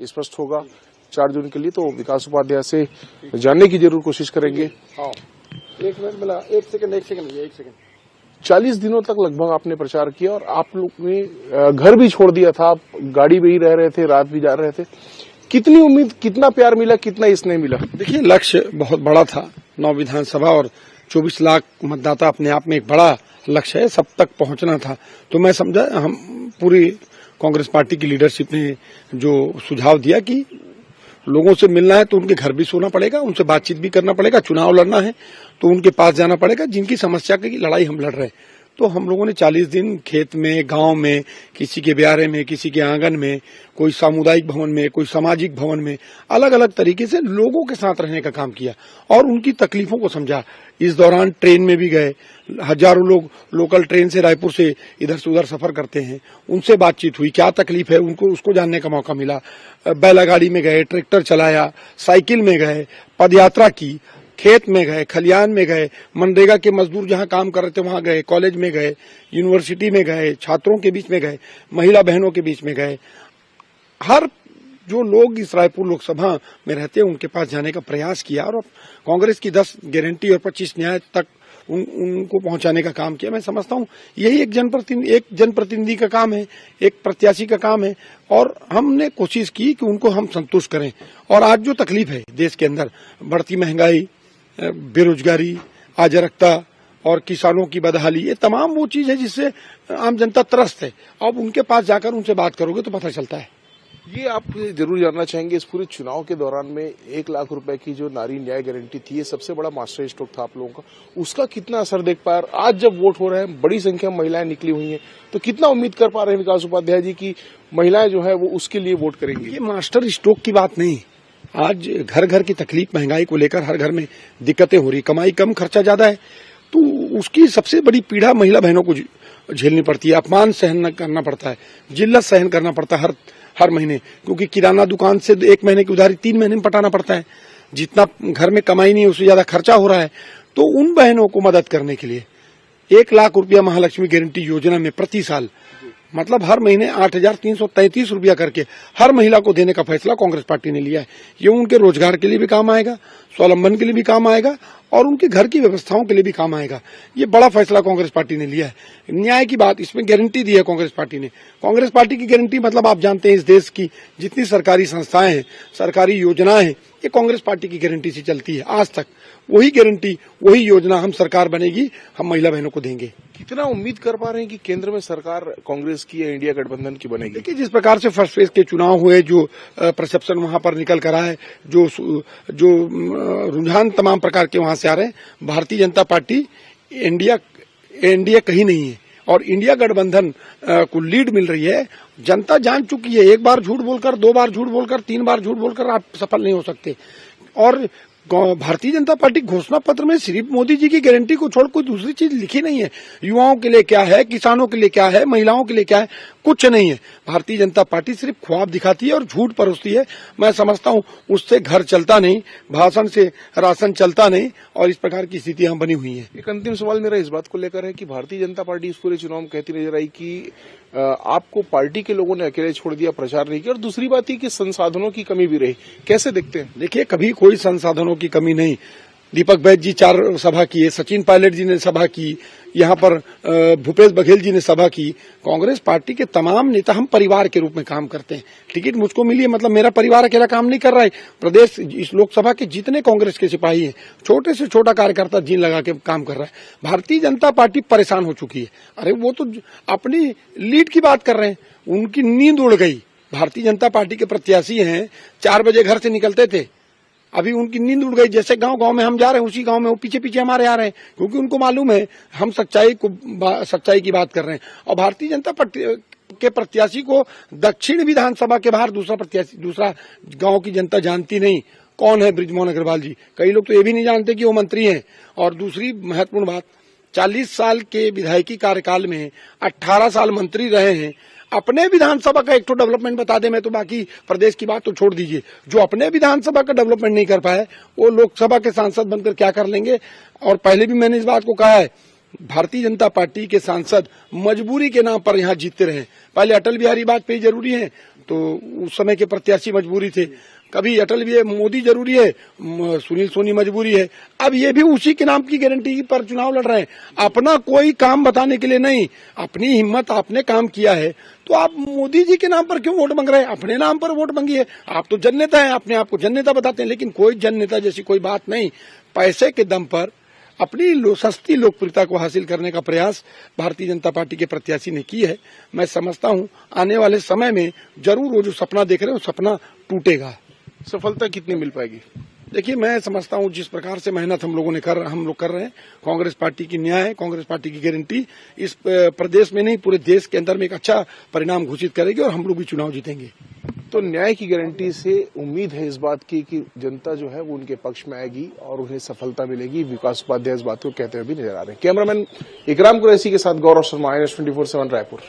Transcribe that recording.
स्पष्ट होगा 4 जून के लिए। तो विकास उपाध्याय से जानने की जरूर कोशिश करेंगे। हाँ, 1 मिनट मिला, 1 सेकंड। 40 दिनों तक लगभग आपने प्रचार किया और आप लोग ने घर भी छोड़ दिया था, आप गाड़ी में ही रह रहे थे, रात भी जा रहे थे। कितनी उम्मीद, कितना प्यार मिला, कितना स्नेह मिला? देखिए, लक्ष्य बहुत बड़ा था। 9 विधानसभा और 24 लाख मतदाता अपने आप में एक बड़ा लक्ष्य है, सब तक पहुंचना था। तो मैं समझा, हम पूरी कांग्रेस पार्टी की लीडरशिप ने जो सुझाव दिया कि लोगों से मिलना है तो उनके घर भी सोना पड़ेगा, उनसे बातचीत भी करना पड़ेगा, चुनाव लड़ना है तो उनके पास जाना पड़ेगा जिनकी समस्या की लड़ाई हम लड़ रहे हैं। तो हम लोगों ने 40 दिन खेत में, गांव में, किसी के ब्यारे में, किसी के आंगन में, कोई सामुदायिक भवन में, कोई सामाजिक भवन में, अलग अलग तरीके से लोगों के साथ रहने का काम किया और उनकी तकलीफों को समझा। इस दौरान ट्रेन में भी गए, हजारों लोग लोकल ट्रेन से रायपुर से इधर से उधर सफर करते हैं, उनसे बातचीत हुई, क्या तकलीफ है उनको, उसको जानने का मौका मिला। बैलगाड़ी में गए, ट्रैक्टर चलाया, साइकिल में गए, पदयात्रा की, खेत में गए, खलियान में गए, मनरेगा के मजदूर जहां काम कर रहे थे वहां गए, कॉलेज में गए, यूनिवर्सिटी में गए, छात्रों के बीच में गए, महिला बहनों के बीच में गए। हर जो लोग इस रायपुर लोकसभा में रहते हैं उनके पास जाने का प्रयास किया और कांग्रेस की 10 गारंटी और 25 न्याय तक उनको पहुंचाने का काम किया। मैं समझता हूं यही एक जनप्रतिनिधि का काम है, एक प्रत्याशी का काम है और हमने कोशिश की कि उनको हम संतुष्ट करें। और आज जो तकलीफ है देश के अंदर, बढ़ती महंगाई, बेरोजगारी, अराजकता और किसानों की बदहाली, ये तमाम वो चीज है जिससे आम जनता त्रस्त है। अब उनके पास जाकर उनसे बात करोगे तो पता चलता है। ये आप जरूर जानना चाहेंगे, इस पूरे चुनाव के दौरान में 1 लाख रुपए की जो नारी न्याय गारंटी थी, ये सबसे बड़ा मास्टर स्ट्रोक था आप लोगों का, उसका कितना असर देख पाया? आज जब वोट हो रहे हैं, बड़ी संख्या में महिलाएं निकली हुई हैं, तो कितना उम्मीद कर पा रहे हैं विकास उपाध्याय जी की महिलाएं जो है वो उसके लिए वोट करेंगी? ये मास्टर स्ट्रोक की बात नहीं। आज घर घर की तकलीफ, महंगाई को लेकर हर घर में दिक्कतें हो रही, कमाई कम, खर्चा ज्यादा है, तो उसकी सबसे बड़ी पीड़ा महिला बहनों को झेलनी पड़ती है। अपमान सहन करना पड़ता है, जिल्लत सहन करना पड़ता है हर महीने, क्योंकि किराना दुकान से 1 महीने की उधारी 3 महीने में पटाना पड़ता है। जितना घर में कमाई नहीं है उससे ज्यादा खर्चा हो रहा है। तो उन बहनों को मदद करने के लिए 1 लाख रुपया महालक्ष्मी गारंटी योजना में प्रति साल, मतलब हर महीने 8,333 रुपया करके हर महिला को देने का फैसला कांग्रेस पार्टी ने लिया है। ये उनके रोजगार के लिए भी काम आएगा, स्वावलंबन के लिए भी काम आएगा और उनके घर की व्यवस्थाओं के लिए भी काम आएगा। ये बड़ा फैसला कांग्रेस पार्टी ने लिया है। न्याय की बात, इसमें गारंटी दी है कांग्रेस पार्टी ने। कांग्रेस पार्टी की गारंटी मतलब आप जानते हैं, इस देश की जितनी सरकारी संस्थाएं हैं, सरकारी योजनाएं हैं, ये कांग्रेस पार्टी की गारंटी से चलती है आज तक। वही गारंटी, वही योजना हम सरकार बनेगी, हम महिला बहनों को देंगे। कितना उम्मीद कर पा रहे हैं कि केंद्र में सरकार कांग्रेस की या इंडिया गठबंधन की बनेगी? देखिए, जिस प्रकार से फर्स्ट फेज के चुनाव हुए, जो परसेप्शन वहां पर निकल कर आए, जो रुझान तमाम प्रकार के वहां से आ रहे हैं, भारतीय जनता पार्टी इंडिया कहीं नहीं है और इंडिया गठबंधन को लीड मिल रही है। जनता जान चुकी है, 1 बार झूठ बोलकर, 2 बार झूठ बोलकर, 3 बार झूठ बोलकर आप सफल नहीं हो सकते। और भारतीय जनता पार्टी घोषणा पत्र में सिर्फ मोदी जी की गारंटी को छोड़ कोई दूसरी चीज लिखी नहीं है। युवाओं के लिए क्या है, किसानों के लिए क्या है, महिलाओं के लिए क्या है, कुछ नहीं है। भारतीय जनता पार्टी सिर्फ ख्वाब दिखाती है और झूठ परोसती है। मैं समझता हूं उससे घर चलता नहीं, भाषण से राशन चलता नहीं और इस प्रकार की स्थितियां बनी हुई हैं। एक अंतिम सवाल मेरा इस बात को लेकर है कि भारतीय जनता पार्टी इस पूरे चुनाव में कहती नजर आई कि आपको पार्टी के लोगों ने अकेले छोड़ दिया, प्रचार नहीं किया, और दूसरी बात ये कि संसाधनों की कमी भी रही। कैसे देखते हैं? देखिए, कभी कोई संसाधनों की कमी नहीं। दीपक बैद जी 4 सभा किए, सचिन पायलट जी ने सभा की, यहाँ पर भूपेश बघेल जी ने सभा की। कांग्रेस पार्टी के तमाम नेता, हम परिवार के रूप में काम करते हैं। टिकट मुझको मिली है मतलब मेरा परिवार अकेला काम नहीं कर रहा है। प्रदेश, इस लोकसभा के जितने कांग्रेस के सिपाही हैं, छोटे से छोटा कार्यकर्ता जीन लगा के काम कर रहा है। भारतीय जनता पार्टी परेशान हो चुकी है। अरे वो तो अपनी लीड की बात कर रहे हैं, उनकी नींद उड़ गई। भारतीय जनता पार्टी के प्रत्याशी हैं, 4 बजे घर से निकलते थे, अभी उनकी नींद उड़ गई। जैसे गांव में हम जा रहे हैं, उसी गांव में वो पीछे पीछे हमारे आ रहे हैं, क्योंकि उनको मालूम है हम सच्चाई की बात कर रहे हैं। और भारतीय जनता पार्टी के प्रत्याशी को दक्षिण विधानसभा के बाहर दूसरा गांव की जनता जानती नहीं कौन है बृजमोहन अग्रवाल जी। कई लोग तो ये भी नहीं जानते कि वो मंत्री हैं। और दूसरी महत्वपूर्ण बात, 40 साल के विधायकी कार्यकाल में 18 साल मंत्री रहे हैं। अपने विधानसभा का एक तो डेवलपमेंट बता दे, मैं तो बाकी प्रदेश की बात तो छोड़ दीजिए। जो अपने विधानसभा का डेवलपमेंट नहीं कर पाए, वो लोकसभा के सांसद बनकर क्या कर लेंगे? और पहले भी मैंने इस बात को कहा है, भारतीय जनता पार्टी के सांसद मजबूरी के नाम पर यहाँ जीतते रहे। पहले अटल बिहारी वाजपेयी जरूरी है, तो उस समय के प्रत्याशी मजबूरी थे। कभी अटल भी है, मोदी जरूरी है, सुनील सोनी मजबूरी है। अब ये भी उसी के नाम की गारंटी पर चुनाव लड़ रहे हैं, अपना कोई काम बताने के लिए नहीं। अपनी हिम्मत आपने काम किया है तो आप मोदी जी के नाम पर क्यों वोट मांग रहे हैं? अपने नाम पर वोट मांगिए। आप तो जननेता हैं, अपने आप को जननेता बताते हैं, लेकिन कोई जननेता जैसी कोई बात नहीं। पैसे के दम पर अपनी सस्ती लोकप्रियता को हासिल करने का प्रयास भारतीय जनता पार्टी के प्रत्याशी ने की है। मैं समझता हूं आने वाले समय में जरूर वो जो सपना देख रहे हैं वो सपना टूटेगा। सफलता कितनी मिल पाएगी? देखिए, मैं समझता हूं जिस प्रकार से मेहनत हम लोग कर रहे हैं, कांग्रेस पार्टी की न्याय है, कांग्रेस पार्टी की गारंटी इस प्रदेश में नहीं पूरे देश के अंदर में एक अच्छा परिणाम घोषित करेगी और हम लोग भी चुनाव जीतेंगे। तो न्याय की गारंटी से उम्मीद है इस बात की कि जनता जो है वो उनके पक्ष में आएगी और उन्हें सफलता मिलेगी। विकास उपाध्याय इस बात को कहते हुए भी नजर आ रहे हैं। कैमरामैन इकराम कुरैशी के साथ गौरव शर्मा, INS 24/7 रायपुर।